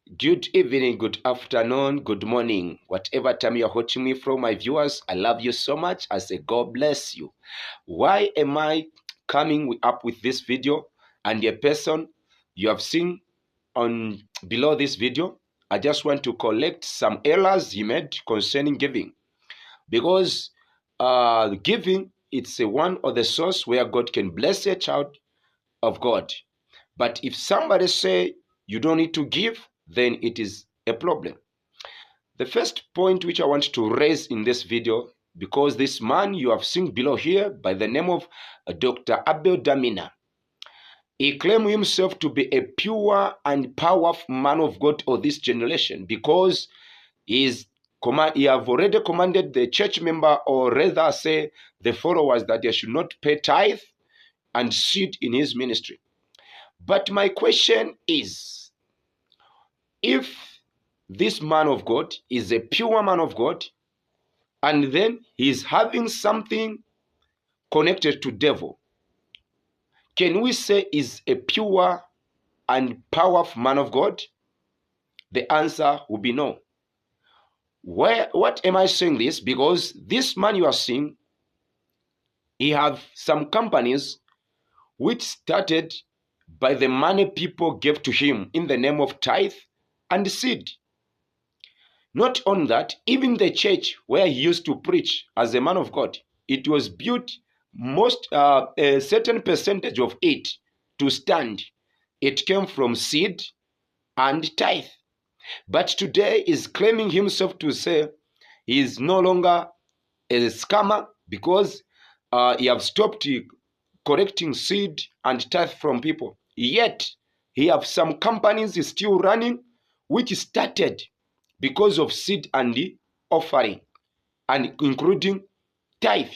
Good evening, good afternoon, good morning. Whatever time you're watching me from, my viewers, I love you so much. I say God bless you. Why am I coming up with this video? And a person you have seen on below this video, I just want to collect some errors he made concerning giving. Because giving, it's one of the source where God can bless a child of God. But if somebody say you don't need to give, then it is a problem. The first point which I want to raise in this video, because this man you have seen below here by the name of Dr. Abel Damina, he claimed himself to be a pure and powerful man of God of this generation because he have already commanded the church member, or rather say the followers, that they should not pay tithe and seed in his ministry. But my question is, if this man of God is a pure man of God, and then he's having something connected to devil, can we say is a pure and powerful man of God? The answer will be no. What am I saying this? Because this man you are seeing, he have some companies which started by the money people gave to him in the name of tithe and seed. Not only that, even the church where he used to preach as a man of God, it was built a certain percentage of it to stand. It came from seed and tithe. But today is claiming himself to say he is no longer a scammer because he have stopped collecting seed and tithe from people. Yet he have some companies still running which started because of seed and the offering, and including tithe.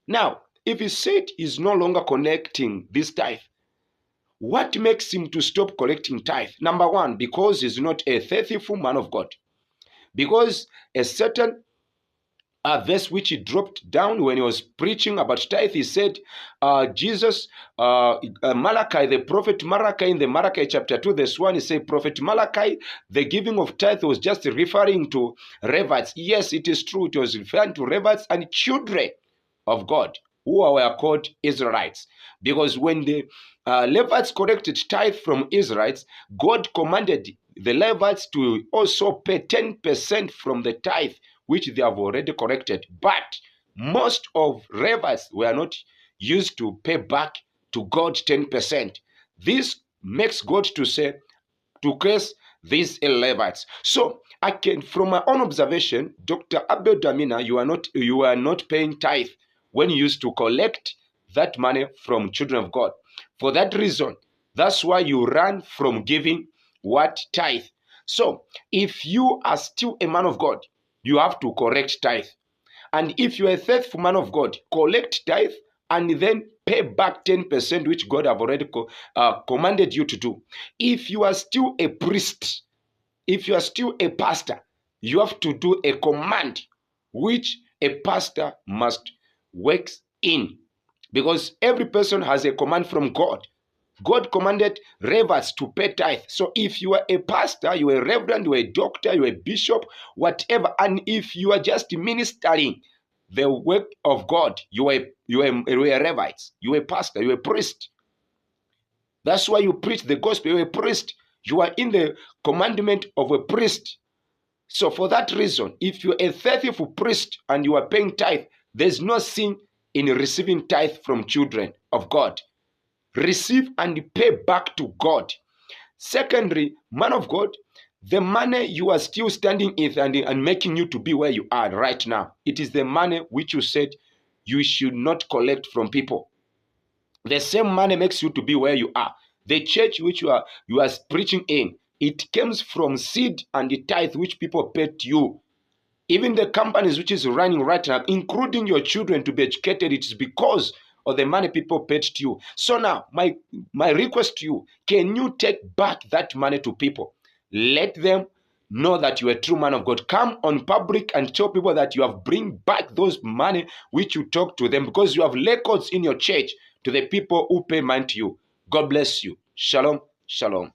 Now, if he said he's no longer collecting this tithe, what makes him to stop collecting tithe? Number one, because he's not a faithful man of God. Because a certain verse which he dropped down when he was preaching about tithe, he said, Malachi, the prophet Malachi, in the Malachi chapter 2, verse 1, he said, Prophet Malachi, the giving of tithe was just referring to Levites. Yes, it is true. It was referring to Levites and children of God who were called Israelites. Because when the Levites collected tithe from Israelites, God commanded the Levites to also pay 10% from the tithe which they have already collected. But most of Levites were not used to pay back to God 10%. This makes God to say, to curse these Levites. So I can, from my own observation, Dr. Abel Damina, you are not paying tithe when you used to collect that money from children of God. For that reason, that's why you run from giving what tithe. So if you are still a man of God, you have to correct tithe. And if you are a faithful man of God, collect tithe and then pay back 10%, which God have already commanded you to do. If you are still a priest, if you are still a pastor, you have to do a command which a pastor must work in. Because every person has a command from God. God commanded Levites to pay tithe. So if you are a pastor, you are a reverend, you are a doctor, you are a bishop, whatever, and if you are just ministering the work of God, you are a Levite, you are a pastor, you are a priest. That's why you preach the gospel. You are a priest. You are in the commandment of a priest. So for that reason, if you are a faithful priest and you are paying tithe, there's no sin in receiving tithe from children of God. Receive and pay back to God. Secondly, man of God, the money you are still standing in and making you to be where you are right now, it is the money which you said you should not collect from people. The same money makes you to be where you are. The church which you are preaching in, it comes from seed and the tithe which people paid to you. Even the companies which is running right now, including your children to be educated, it is because of the money people paid to you. So now, my request to you, can you take back that money to people? Let them know that you are a true man of God. Come on public and tell people that you have bring back those money which you talk to them, because you have records in your church to the people who pay money to you. God bless you. Shalom, shalom.